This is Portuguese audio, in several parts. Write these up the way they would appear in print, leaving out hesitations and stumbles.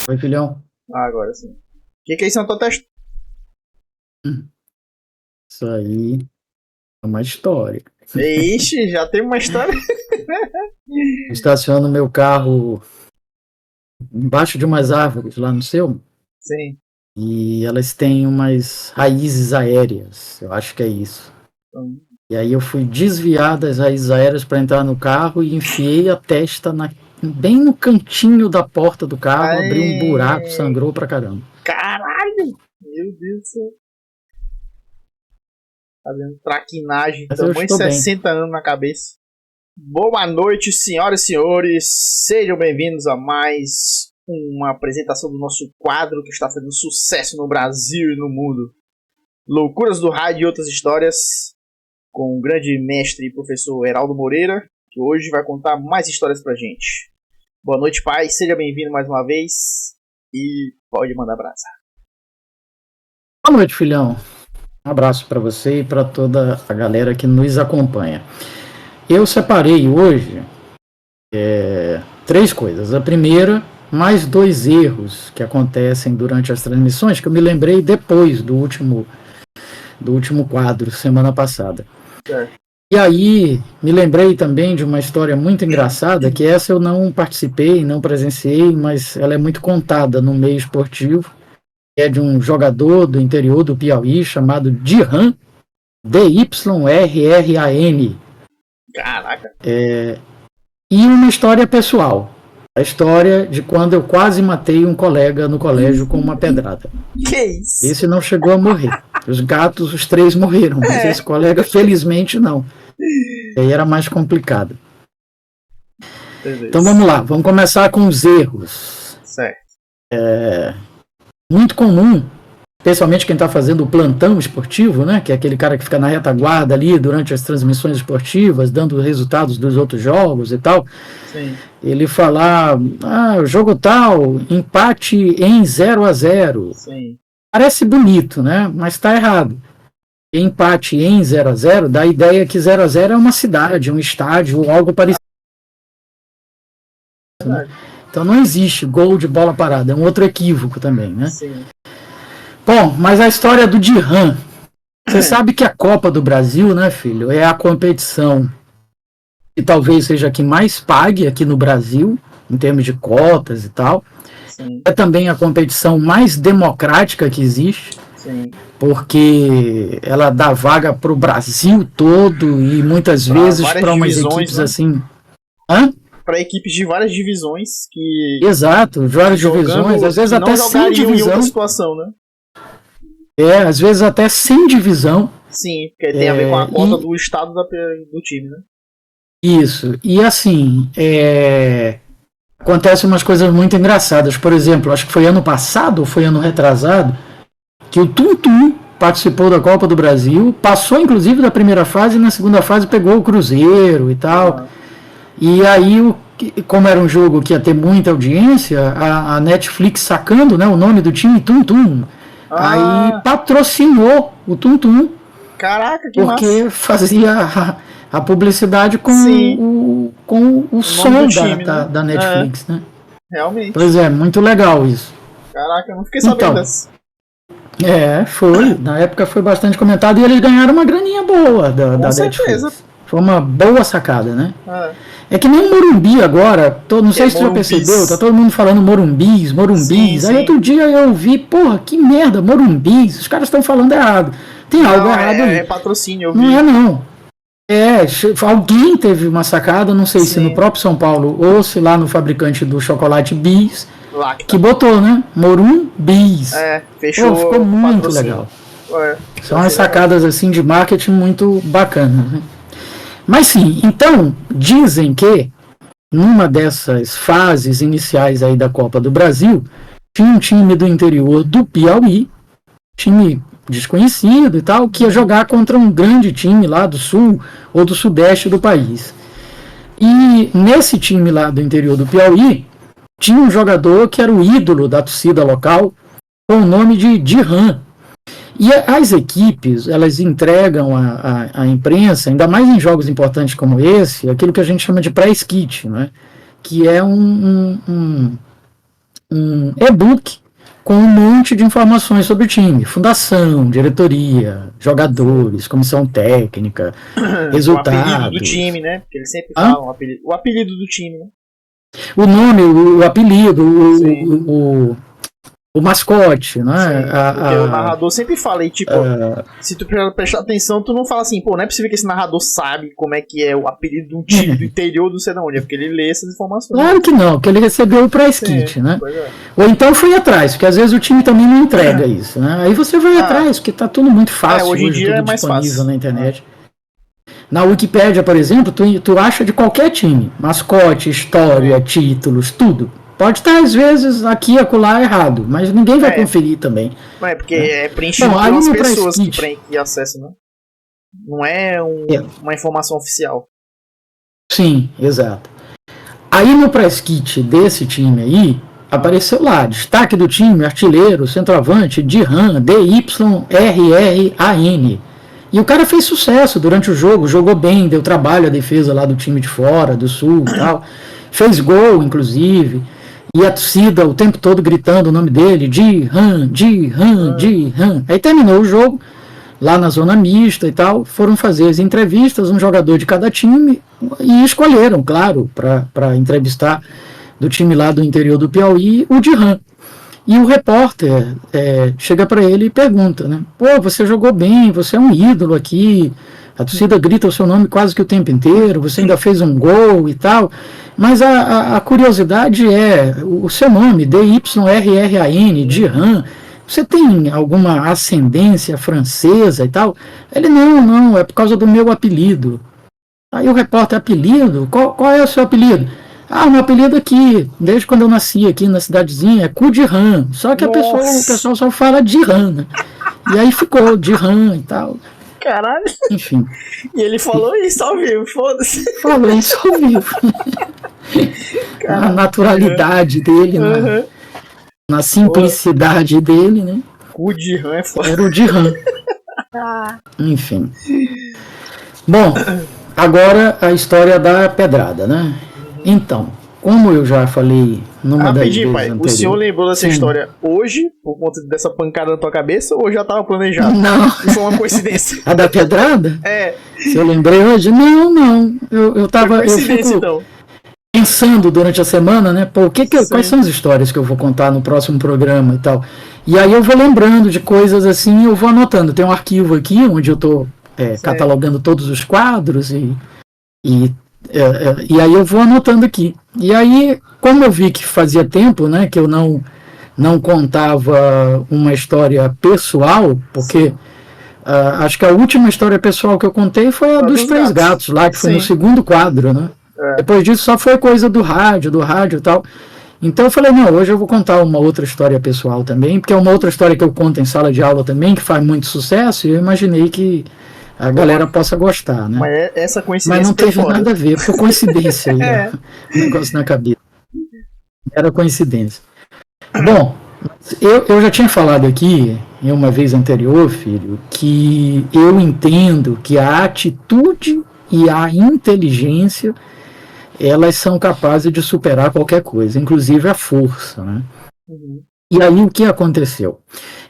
Oi, filhão. Agora sim. O que é isso na tua testa? Isso aí é uma história. Ixi, já tem uma história. Eu estaciono meu carro embaixo de umas árvores lá no seu, Sim. e elas têm umas raízes aéreas, eu acho que é isso. E aí eu fui desviar das raízes aéreas para entrar no carro e enfiei a testa bem no cantinho da porta do carro, abri um buraco, sangrou pra caramba. Caralho! Meu Deus do céu. Fazendo traquinagem, Mas eu tamanho estou 60 anos na cabeça. Boa noite, senhoras e senhores. Sejam bem-vindos a mais uma apresentação do nosso quadro que está fazendo sucesso no Brasil e no mundo. Loucuras do Rádio e Outras Histórias, com o grande mestre e professor Heraldo Moreira, que hoje vai contar mais histórias pra gente. Boa noite, pai. Seja bem-vindo mais uma vez e pode mandar brasa. Boa noite, filhão. Um abraço para você e para toda a galera que nos acompanha. Eu separei hoje 3 coisas. A primeira, mais 2 erros que acontecem durante as transmissões, que eu me lembrei depois do último quadro, semana passada. E aí, me lembrei também de uma história muito engraçada, que essa eu não participei, não presenciei, mas ela é muito contada no meio esportivo. É de um jogador do interior do Piauí chamado Dirran, D-Y-R-R-A-N. Caraca. E uma história pessoal. A história de quando eu quase matei um colega no colégio com uma pedrada. Que isso? Esse não chegou a morrer. Os gatos, os 3 morreram, mas esse colega, felizmente, não. E aí era mais complicado. Então vamos lá, vamos começar com os erros. Certo. Muito comum, especialmente quem está fazendo o plantão esportivo, né, que é aquele cara que fica na retaguarda ali durante as transmissões esportivas, dando resultados dos outros jogos e tal. Sim. Ele falar, jogo tal, empate em 0-0. Sim. Parece bonito, né, mas está errado. Empate em 0-0 dá a ideia que 0-0 é uma cidade, um estádio ou algo parecido. Né? Então não existe gol de bola parada, é um outro equívoco também, né? Sim. Bom, mas a história do Dirran. Você sabe que a Copa do Brasil, né, filho, é a competição que talvez seja a que mais pague aqui no Brasil, em termos de cotas e tal. Sim. É também a competição mais democrática que existe. Sim. Porque ela dá vaga para o Brasil todo e muitas vezes para umas equipes, né? Assim. Para equipes de várias divisões que. Exato, várias divisões, às vezes até sem divisão. Em outra situação, né? Às vezes até sem divisão. Sim, porque tem a ver com a cota do estado do time, né? Isso, e assim, acontecem umas coisas muito engraçadas. Por exemplo, acho que foi ano passado ou foi ano retrasado, que o Tum Tum participou da Copa do Brasil, passou inclusive da primeira fase e na segunda fase pegou o Cruzeiro e tal. E aí, como era um jogo que ia ter muita audiência, a Netflix sacando, né, o nome do time, Tum Tum, aí patrocinou o Tum Tum. Caraca, que porque massa. Fazia a publicidade com o som time, da Netflix, né? Realmente. Pois é, muito legal isso. Caraca, eu não fiquei sabendo dessa. Foi. Na época foi bastante comentado e eles ganharam uma graninha boa da Netflix. Foi uma boa sacada, né? É que nem o Morumbi agora, não sei se você já percebeu, tá todo mundo falando Morumbis. Sim. Aí outro dia eu vi, porra, que merda, Morumbis, os caras estão falando errado. Tem algo errado aí. É patrocínio, eu vi. Não é não. Alguém teve uma sacada, não sei se no próprio São Paulo ou se lá no fabricante do chocolate Bis, que botou, né? Morumbis. Fechou. Ficou muito legal. São as sacadas assim de marketing muito bacanas, né? Mas sim, então, dizem que numa dessas fases iniciais aí da Copa do Brasil, tinha um time do interior do Piauí, time desconhecido e tal, que ia jogar contra um grande time lá do sul ou do sudeste do país. E nesse time lá do interior do Piauí, tinha um jogador que era o ídolo da torcida local, com o nome de Dirran. E as equipes, elas entregam à imprensa, ainda mais em jogos importantes como esse, aquilo que a gente chama de press kit, né? Que é um e-book com um monte de informações sobre o time, fundação, diretoria, jogadores, comissão técnica, resultados. O apelido do time, né? Porque eles sempre falam o apelido do time, né? O nome, o apelido, o mascote, né? Porque o narrador sempre fala, e tipo, se tu prestar atenção, tu não fala assim, pô, não é possível que esse narrador sabe como é que é o apelido de um time do interior do sei não onde, é porque ele lê essas informações. Claro que não, porque ele recebeu o press kit, né? Ou então foi atrás, porque às vezes o time também não entrega isso, né? Aí você vai atrás, porque tá tudo muito fácil hoje em dia, tudo é mais disponível fácil na internet. Na Wikipédia, por exemplo, tu acha de qualquer time, mascote, história, títulos, tudo. Pode estar, às vezes, aqui e acolá errado, mas ninguém vai conferir também. É, porque é preenchido por umas pessoas que acessam, né? Não é uma informação oficial. Sim, exato. Aí no press kit desse time aí, apareceu lá, destaque do time, artilheiro, centroavante, Dirran, DYRRAN. E o cara fez sucesso durante o jogo, jogou bem, deu trabalho à defesa lá do time de fora, do sul e tal. Fez gol, inclusive. E a torcida o tempo todo gritando o nome dele, Dirran, Dirran, Dirran. Aí terminou o jogo, lá na zona mista e tal, foram fazer as entrevistas, um jogador de cada time, e escolheram, claro, para entrevistar do time lá do interior do Piauí, o Dirran. E o repórter chega para ele e pergunta, né? Pô, você jogou bem, você é um ídolo aqui, a torcida grita o seu nome quase que o tempo inteiro, você ainda fez um gol e tal, mas a curiosidade é o seu nome, DYRRAN, Dirran, você tem alguma ascendência francesa e tal? Ele, não, é por causa do meu apelido. Aí o repórter, apelido? Qual é o seu apelido? O meu apelido aqui, desde quando eu nasci aqui na cidadezinha, é Cudirran. Só que o pessoal só fala Dirran, né? E aí ficou Dirran e tal. Caralho. Enfim. E ele falou isso ao vivo, foda-se. Falou isso ao vivo. A naturalidade dele, na simplicidade dele, né? O Dirran é foda. Era o Dirran. Enfim. Bom, agora a história da pedrada, né? Então, como eu já falei numa das vezes pai, anteriores... O senhor lembrou dessa história hoje, por conta dessa pancada na tua cabeça, ou já estava planejado? Não. E foi uma coincidência? A da pedrada? É. Se eu lembrei hoje? Não. Eu fico então. pensando durante a semana, né? Pô, quais são as histórias que eu vou contar no próximo programa e tal. E aí eu vou lembrando de coisas assim, eu vou anotando. Tem um arquivo aqui onde eu estou catalogando todos os quadros e aí eu vou anotando aqui. E aí, como eu vi que fazia tempo, né, que eu não contava uma história pessoal, porque acho que a última história pessoal que eu contei foi a dos Três Gatos lá, que foi no segundo quadro, né? Depois disso só foi coisa do rádio e tal. Então eu falei, não, hoje eu vou contar uma outra história pessoal também, porque é uma outra história que eu conto em sala de aula também, que faz muito sucesso, e eu imaginei que a galera possa gostar, né? Mas essa coincidência. Mas não teve nada a ver, foi coincidência aí, o negócio na cabeça. Era coincidência. Bom, eu já tinha falado aqui, em uma vez anterior, filho, que eu entendo que a atitude e a inteligência, elas são capazes de superar qualquer coisa, inclusive a força, né? E aí o que aconteceu?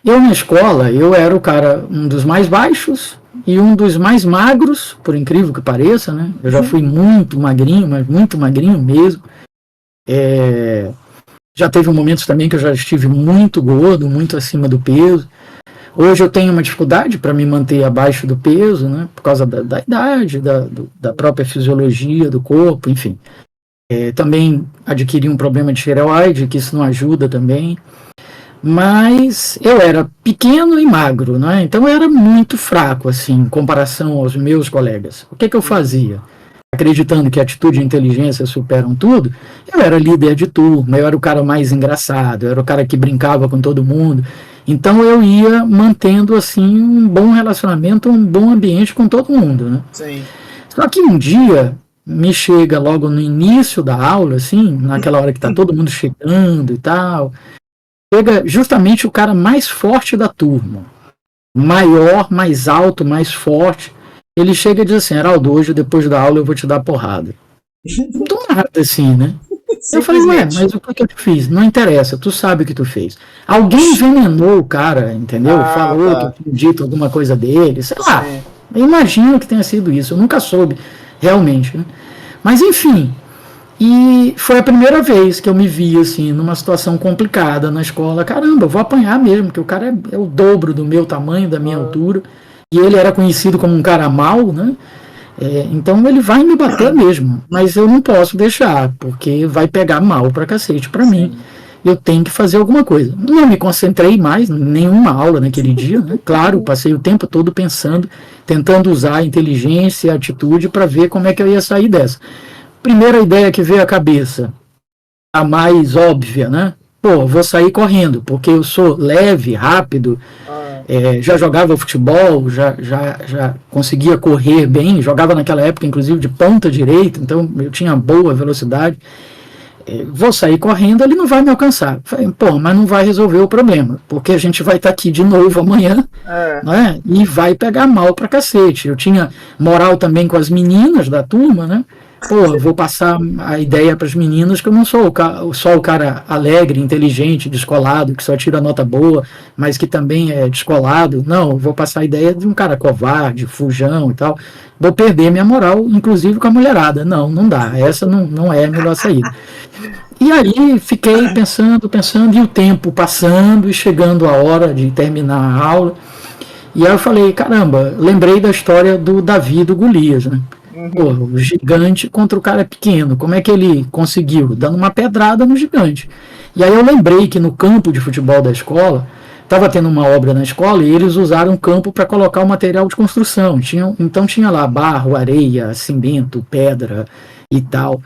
Eu na escola, eu era o cara, um dos mais baixos e um dos mais magros, por incrível que pareça, né? Eu já fui muito magrinho, mas muito magrinho mesmo. Já teve momentos também que eu já estive muito gordo, muito acima do peso. Hoje eu tenho uma dificuldade para me manter abaixo do peso, né? Por causa da idade, da própria fisiologia do corpo, enfim. Também adquiri um problema de tireoide, que isso não ajuda também. Mas eu era pequeno e magro, né? Então eu era muito fraco, assim, em comparação aos meus colegas. O que eu fazia? Acreditando que atitude e inteligência superam tudo, eu era líder de turma, eu era o cara mais engraçado, eu era o cara que brincava com todo mundo. Então eu ia mantendo, assim, um bom relacionamento, um bom ambiente com todo mundo, né? Sim. Só que um dia me chega logo no início da aula, assim, naquela hora que tá todo mundo chegando e tal, chega justamente o cara mais forte da turma. maior, mais alto, mais forte. Ele chega e diz assim: Heraldo, hoje depois da aula eu vou te dar porrada. Do nada assim, né? Eu falei, ué, mas o que eu te fiz? Não interessa, tu sabe o que tu fez. Alguém envenenou o cara, entendeu? Falou que eu tinha dito alguma coisa dele, sei lá. Eu imagino que tenha sido isso, eu nunca soube realmente, né? Mas enfim, e foi a primeira vez que eu me vi assim, numa situação complicada na escola. Caramba, eu vou apanhar mesmo, porque o cara é o dobro do meu tamanho, da minha altura, e ele era conhecido como um cara mau, né? Então ele vai me bater mesmo, mas eu não posso deixar, porque vai pegar mal pra cacete pra mim. Eu tenho que fazer alguma coisa. Não me concentrei mais em nenhuma aula naquele dia, né? Claro, passei o tempo todo pensando, tentando usar a inteligência e a atitude para ver como é que eu ia sair dessa. Primeira ideia que veio à cabeça, a mais óbvia, né? Pô, vou sair correndo, porque eu sou leve, rápido, já jogava futebol, já conseguia correr bem, jogava naquela época, inclusive, de ponta direita, então eu tinha boa velocidade. Vou sair correndo, ele não vai me alcançar. Falei, pô, mas não vai resolver o problema, porque a gente vai estar aqui de novo amanhã, né? E vai pegar mal pra cacete. Eu tinha moral também com as meninas da turma, né? Pô, vou passar a ideia para as meninas que eu não sou só o cara alegre, inteligente, descolado, que só tira nota boa, mas que também é descolado. Não, vou passar a ideia de um cara covarde, fujão e tal. Vou perder minha moral, inclusive com a mulherada. Não dá. Essa não é a melhor saída. E aí fiquei pensando, e o tempo passando e chegando a hora de terminar a aula. E aí eu falei, caramba, lembrei da história do Davi e do Golias, né? Pô, o gigante contra o cara pequeno. Como é que ele conseguiu? Dando uma pedrada no gigante. E aí eu lembrei que no campo de futebol da escola, estava tendo uma obra na escola e eles usaram o campo para colocar o material de construção. Então tinha lá barro, areia, cimento, pedra e tal.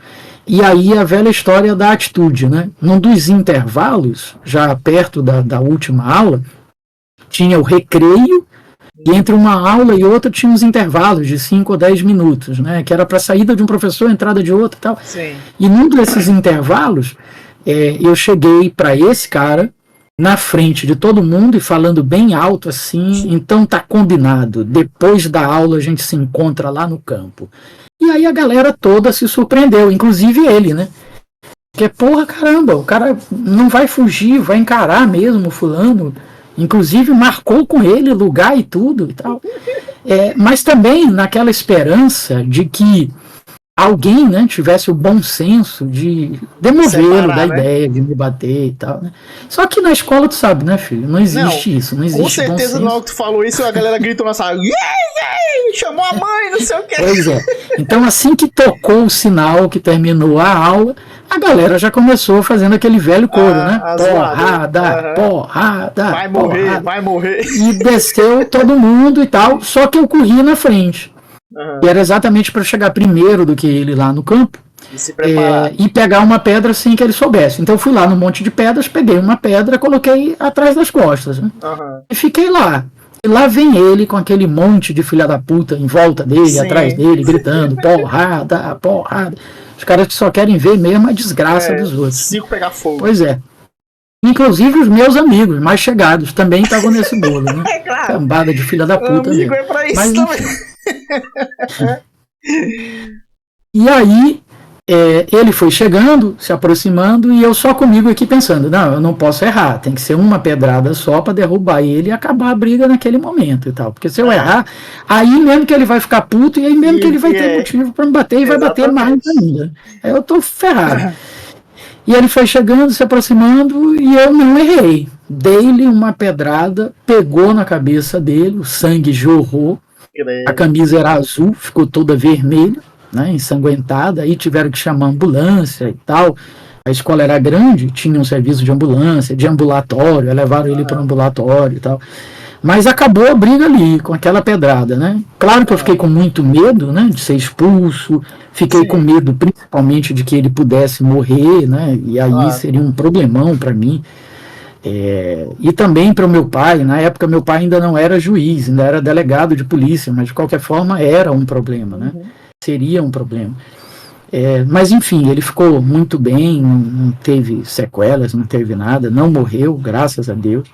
E aí a velha história da atitude, né? Num dos intervalos, já perto da última aula, tinha o recreio, e entre uma aula e outra tinha uns intervalos de 5 ou 10 minutos, né? Que era para saída de um professor, entrada de outro e tal. Sim. E num desses intervalos, eu cheguei para esse cara, na frente de todo mundo e falando bem alto assim, então tá combinado, depois da aula a gente se encontra lá no campo. E aí a galera toda se surpreendeu, inclusive ele, né? Porque, porra, caramba, o cara não vai fugir, vai encarar mesmo o fulano. Inclusive marcou com ele lugar e tudo e tal. Mas também naquela esperança de que alguém, né, tivesse o bom senso de demovê-lo da ideia de me bater e tal, né? Só que na escola, tu sabe, né, filho? Não existe isso, não existe com certeza bom senso. logo que tu falou isso, a galera gritou na sala, chamou a mãe, não sei o quê. Pois é. Então assim que tocou o sinal, que terminou a aula, a galera já começou fazendo aquele velho coro, né? Porrada, vai morrer. E desceu todo mundo e tal, só que eu corri na frente. E era exatamente para chegar primeiro do que ele lá no campo e pegar uma pedra sem que ele soubesse. Então eu fui lá no monte de pedras, peguei uma pedra, coloquei atrás das costas, né? E fiquei lá. E lá vem ele com aquele monte de filha da puta em volta dele, atrás dele, gritando porrada. Os caras que só querem ver mesmo a desgraça dos outros. 5 pegar fogo. Pois é. Inclusive os meus amigos mais chegados também estavam nesse bolo, né? Claro. Cambada de filha da puta. Amigo é pra isso também. E aí ele foi chegando, se aproximando, e eu só comigo aqui pensando, não, eu não posso errar, tem que ser uma pedrada só para derrubar ele e acabar a briga naquele momento e tal, porque se eu errar, aí mesmo que ele vai ficar puto, e aí mesmo que ele vai ter motivo para me bater, e vai bater mais ainda. Aí eu tô ferrado. E ele foi chegando, se aproximando, e eu não errei. Dei-lhe uma pedrada, pegou na cabeça dele, o sangue jorrou, a camisa era azul, ficou toda vermelha, né, ensanguentada, aí tiveram que chamar ambulância e tal. A escola era grande, tinha um serviço de ambulância, de ambulatório, levaram ele para o ambulatório e tal. Mas acabou a briga ali, com aquela pedrada, né? Claro que eu fiquei com muito medo, né, de ser expulso, fiquei com medo principalmente de que ele pudesse morrer, né, e aí seria um problemão para mim. E também para o meu pai, na época meu pai ainda não era juiz, ainda era delegado de polícia, mas de qualquer forma era um problema, né? Seria um problema. Mas enfim, ele ficou muito bem, não teve sequelas, não teve nada, não morreu, graças a Deus.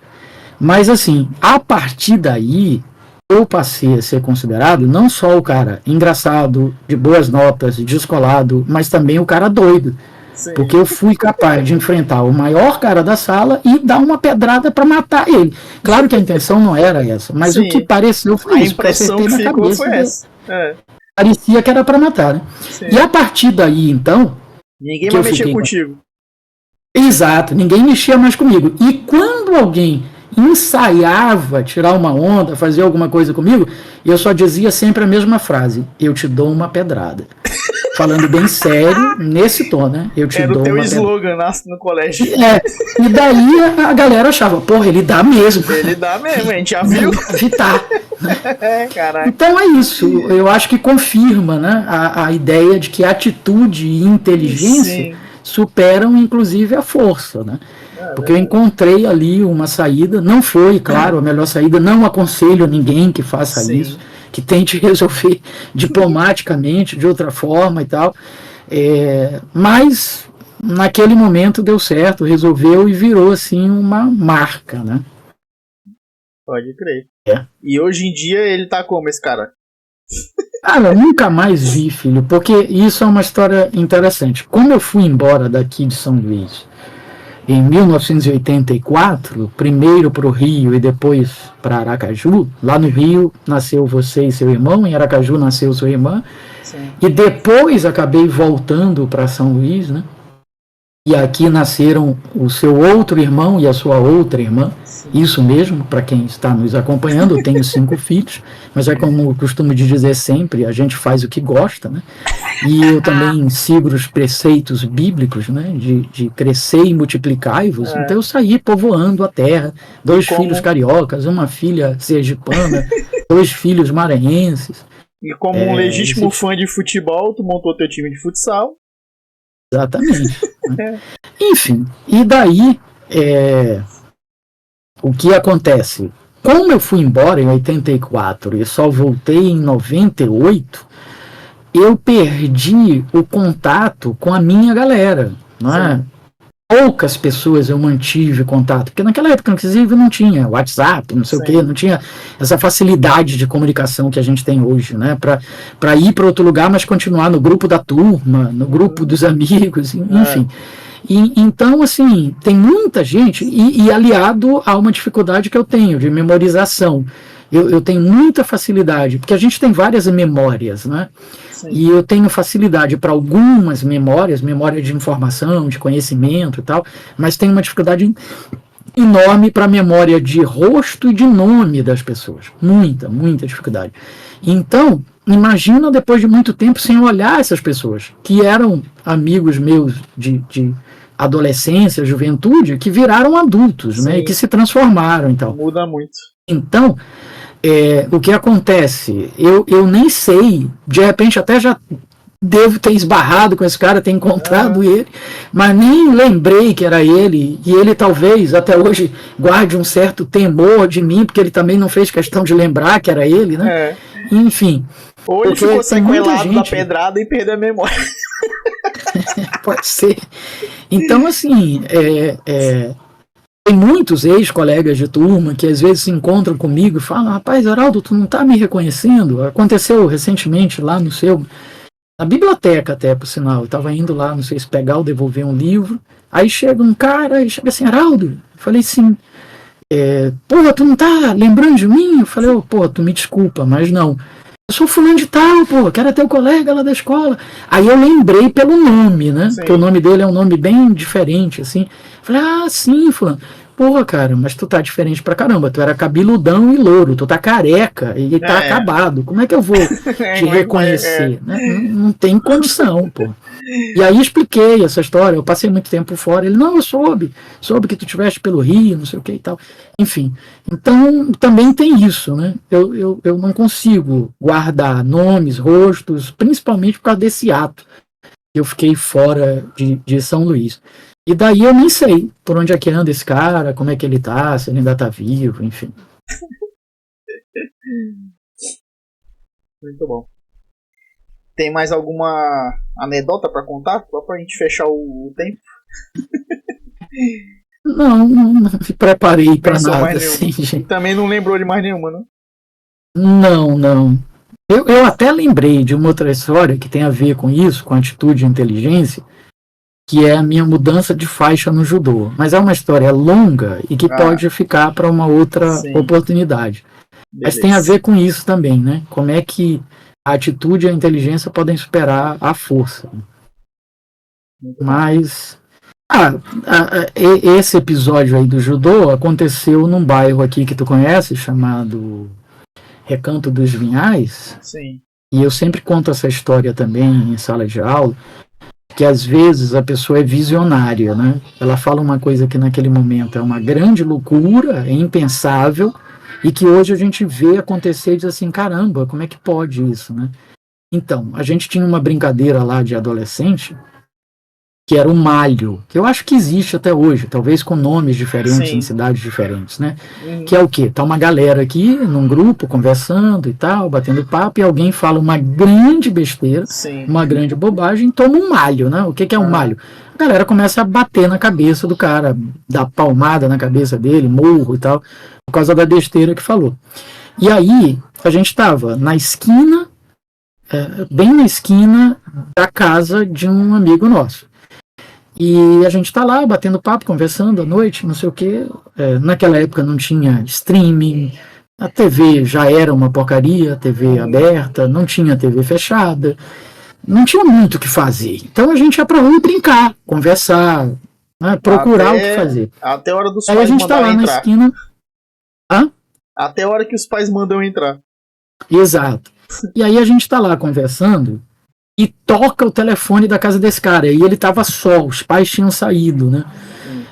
Mas assim, a partir daí, eu passei a ser considerado não só o cara engraçado, de boas notas, descolado, mas também o cara doido. Sim. Porque eu fui capaz de enfrentar o maior cara da sala e dar uma pedrada para matar ele. Claro que a intenção não era essa, mas Sim. o que pareceu foi a isso. impressão que ficou foi essa. Parecia que era para matar, né? Sim. E a partir daí, então... Ninguém vai mexer contigo. Exato, ninguém mexia mais comigo. E quando alguém ensaiava tirar uma onda, fazer alguma coisa comigo, eu só dizia sempre a mesma frase: eu te dou uma pedrada. Falando bem sério, nesse tom, né? Eu te dou uma pedrada. Era o teu slogan no colégio. E daí a galera achava, porra, ele dá mesmo. Ele dá mesmo, a gente já viu. Tá. Caraca. Então é isso, eu acho que confirma, né, a ideia de que atitude e inteligência superam inclusive a força, né? Porque eu encontrei ali uma saída, não foi, claro, a melhor saída, não aconselho a ninguém que faça isso, que tente resolver diplomaticamente, de outra forma e tal, mas naquele momento deu certo, resolveu e virou assim uma marca, né? Pode crer. E hoje em dia ele tá como esse cara? Cara, eu nunca mais vi, filho, porque isso é uma história interessante. Como eu fui embora daqui de São Luís em 1984, primeiro para o Rio e depois para Aracaju, lá no Rio nasceu você e seu irmão, em Aracaju nasceu sua irmã, e depois acabei voltando para São Luís, né? E aqui nasceram o seu outro irmão e a sua outra irmã. Isso mesmo, para quem está nos acompanhando, eu tenho 5 filhos, mas é como eu costumo dizer sempre, a gente faz o que gosta, né? E eu também sigo os preceitos bíblicos, né? De crescer e multiplicar-vos. Então eu saí povoando a terra, 2 filhos cariocas, uma filha sergipana, 2 filhos maranhenses. E como um legítimo fã de futebol, tu montou teu time de futsal. Exatamente. Enfim, e daí o que acontece? Como eu fui embora em 84 e só voltei em 98, eu perdi o contato com a minha galera, não é? Poucas pessoas eu mantive contato, porque naquela época, inclusive, não tinha WhatsApp, não sei o quê, não tinha essa facilidade de comunicação que a gente tem hoje, né? Para ir para outro lugar, mas continuar no grupo da turma, no grupo dos amigos, enfim. Então, assim, tem muita gente, e aliado a uma dificuldade que eu tenho de memorização. Eu tenho muita facilidade, porque a gente tem várias memórias, né? E eu tenho facilidade para algumas memórias, memória de informação, de conhecimento e tal, mas tenho uma dificuldade enorme para a memória de rosto e de nome das pessoas. Muita, muita dificuldade. Então, imagina depois de muito tempo sem olhar essas pessoas, que eram amigos meus de adolescência, juventude, que viraram adultos, né? E que se transformaram e tal. Muda muito. Então, o que acontece? Eu nem sei, de repente até já devo ter esbarrado com esse cara, ter encontrado ele, mas nem lembrei que era ele, e ele talvez até hoje guarde um certo temor de mim, porque ele também não fez questão de lembrar que era ele, né? Enfim. Ou ele ficou sequelado da pedrada e perdeu a memória. Pode ser. Então, assim, tem muitos ex-colegas de turma que às vezes se encontram comigo e falam: rapaz, Araldo, tu não tá me reconhecendo? Aconteceu recentemente lá na biblioteca até, por sinal. Eu estava indo lá, não sei se pegar ou devolver um livro. Aí chega um cara e chega assim: Araldo. Eu falei assim: porra, tu não tá lembrando de mim? Eu falei: porra, tu me desculpa, mas não. Eu sou fulano de tal, pô, que era teu colega lá da escola. Aí eu lembrei pelo nome, né? Porque o nome dele é um nome bem diferente, assim. Falei: sim, fulano. Porra, cara, mas tu tá diferente pra caramba. Tu era cabeludão e louro, tu tá careca e tá acabado. Como é que eu vou te reconhecer? Né? Não tem condição, pô. E aí expliquei essa história, eu passei muito tempo fora. Ele: não, eu soube que tu estiveste pelo Rio, não sei o que e tal. Enfim, então também tem isso, né? Eu não consigo guardar nomes, rostos, principalmente por causa desse ato. Eu fiquei fora de São Luís. E daí eu nem sei por onde é que anda esse cara, como é que ele tá, se ele ainda tá vivo, enfim. Muito bom. Tem mais alguma anedota para contar? Só pra gente fechar o tempo. Não me preparei para Pensou nada mais assim, nenhuma. E gente. também não lembrou de mais nenhuma, não? Não. Eu até lembrei de uma outra história que tem a ver com isso, com atitude e inteligência, que é a minha mudança de faixa no judô. Mas é uma história longa e que Ah, pode ficar para uma outra sim. oportunidade. Mas tem a Beleza. ver com isso também, né? Como é que a atitude e a inteligência podem superar a força. Muito bom. Mas esse episódio aí do judô aconteceu num bairro aqui que tu conhece, chamado Recanto dos Vinhais. Sim. E eu sempre conto essa história também em sala de aula, que às vezes a pessoa é visionária, né? Ela fala uma coisa que naquele momento é uma grande loucura, é impensável, e que hoje a gente vê acontecer e diz assim, caramba, como é que pode isso, né? Então, a gente tinha uma brincadeira lá de adolescente, que era o malho, que eu acho que existe até hoje, talvez com nomes diferentes em Sim. cidades diferentes, né? Que Uhum. é o quê? Tá uma galera aqui num grupo conversando e tal, batendo papo, e alguém fala uma grande besteira, Sim. uma grande bobagem, toma um malho, né? O que é um Aham. malho? A galera começa a bater na cabeça do cara, dar palmada na cabeça dele, murro e tal, por causa da besteira que falou. E aí, a gente estava na esquina, bem na esquina da casa de um amigo nosso. E a gente tá lá batendo papo, conversando à noite, não sei o quê. Naquela época não tinha streaming, a TV já era uma porcaria, a TV Uhum. aberta, não tinha TV fechada, não tinha muito o que fazer. Então a gente ia pra rua brincar, conversar, né, procurar o que fazer. Até a hora dos Aí a pais gente tá mandarem lá na entrar. esquina. Hã? Até a hora que os pais mandam entrar. Exato. E aí a gente tá lá conversando e toca o telefone da casa desse cara. E ele tava só, os pais tinham saído, né?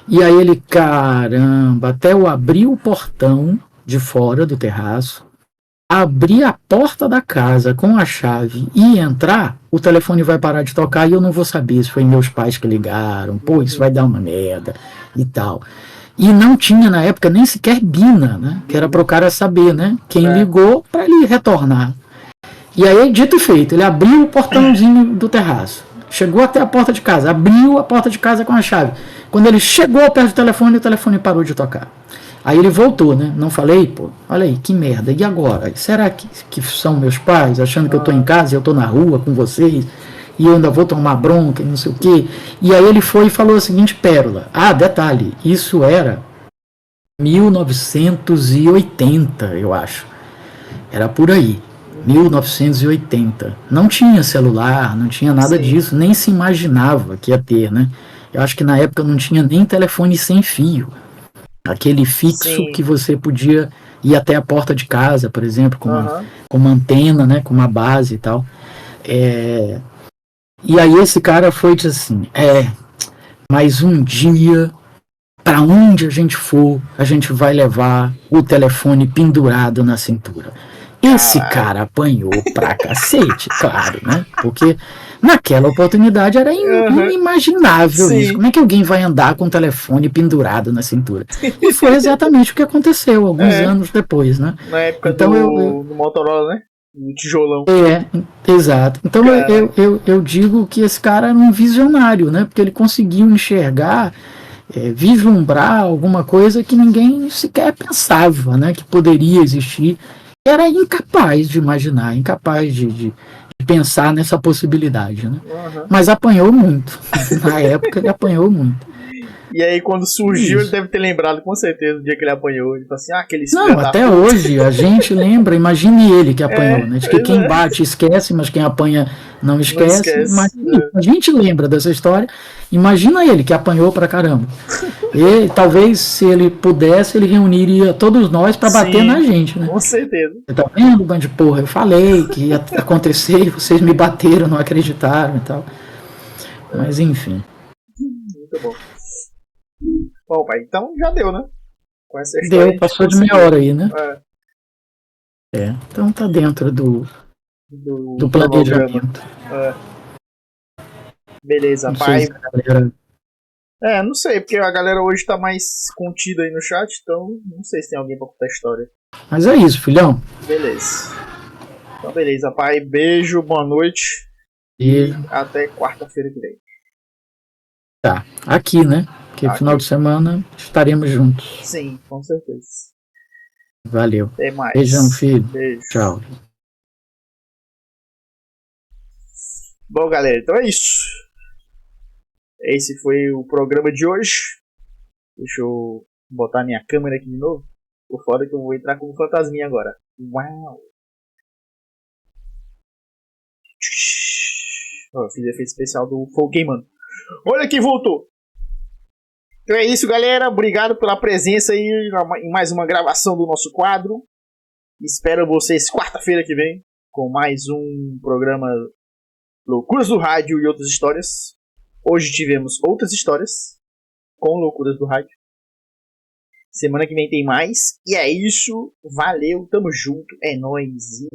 E aí ele, caramba, até eu abrir o portão de fora do terraço, abrir a porta da casa com a chave e entrar, o telefone vai parar de tocar e eu não vou saber se foi meus pais que ligaram, pô, isso vai dar uma merda e tal. E não tinha na época nem sequer Bina, né? Que era para o cara saber, né? Quem É. ligou para ele retornar. E aí, dito e feito, ele abriu o portãozinho do terraço. Chegou até a porta de casa, abriu a porta de casa com a chave. Quando ele chegou perto do telefone, o telefone parou de tocar. Aí ele voltou, né? Não falei, pô, olha aí, que merda. E agora? Será que são meus pais achando que eu tô em casa e eu tô na rua com vocês? E eu ainda vou tomar bronca e não sei o quê. E aí ele foi e falou a seguinte pérola. Ah, detalhe, isso era 1980, eu acho. Era por aí. 1980. Não tinha celular, não tinha nada Sim. disso, nem se imaginava que ia ter, né? Eu acho que na época não tinha nem telefone sem fio. Aquele fixo que Sim. você podia ir até a porta de casa, por exemplo, Aham. com uma antena, né, com uma base e tal. E aí esse cara foi e disse assim, mas um dia, para onde a gente for, a gente vai levar o telefone pendurado na cintura. Esse Caralho. cara apanhou pra cacete, claro, né? Porque naquela oportunidade era Aham. inimaginável isso. Sim. Como é que alguém vai andar com o telefone pendurado na cintura? E foi exatamente o que aconteceu alguns É. anos depois, né? Na época Então do Motorola, né? No tijolão. exato. Então Caralho. eu digo que esse cara era um visionário, né? Porque ele conseguiu enxergar, vislumbrar alguma coisa que ninguém sequer pensava, né? Que poderia existir. Era incapaz de imaginar, incapaz de pensar nessa possibilidade, né? Aham. Mas apanhou muito. Na época ele apanhou muito. E aí, quando surgiu, ele Isso. deve ter lembrado com certeza do dia que ele apanhou. Ele falou assim: ah, aqueles filha Não, da até puta. hoje a gente lembra, imagine ele que apanhou, É, né? De que pois quem é. bate esquece, mas quem apanha não Não esquece. esquece. Imagine, a gente lembra dessa história, imagina ele que apanhou pra caramba. E talvez se ele pudesse, ele reuniria todos nós para bater na Sim, gente, né? com certeza. Você tá vendo, bando de porra? Eu falei que ia acontecer e vocês me bateram, não acreditaram e tal. Mas enfim. Muito bom. Bom, pai, então já deu, né? Com essa história a Deu, gente passou de meia conseguiu. hora aí, né? É, Então tá dentro do do cronograma. planejamento. É, beleza, Não sei pai. se a galera. Não sei, porque a galera hoje tá mais contida aí no chat, então não sei se tem alguém pra contar a história. Mas é isso, filhão. Beleza. Então, beleza, pai. Beijo, boa noite. E E até quarta-feira que vem. tá, aqui, né? Porque final de semana estaremos juntos. Sim, com certeza. Valeu. Até mais. Beijão, filho. Beijo. Tchau. Bom, galera, então é isso. Esse foi o programa de hoje. Deixa eu botar minha câmera aqui de novo. Por foda que eu vou entrar como fantasminha agora. Uau! Eu fiz efeito especial do fogo queimando. Olha quem voltou! Então é isso, galera. Obrigado pela presença aí em mais uma gravação do nosso quadro. Espero vocês quarta-feira que vem com mais um programa Loucuras do Rádio e outras histórias. Hoje tivemos outras histórias com Loucuras do Rádio. Semana que vem tem mais. E é isso. Valeu, tamo junto. É nóis.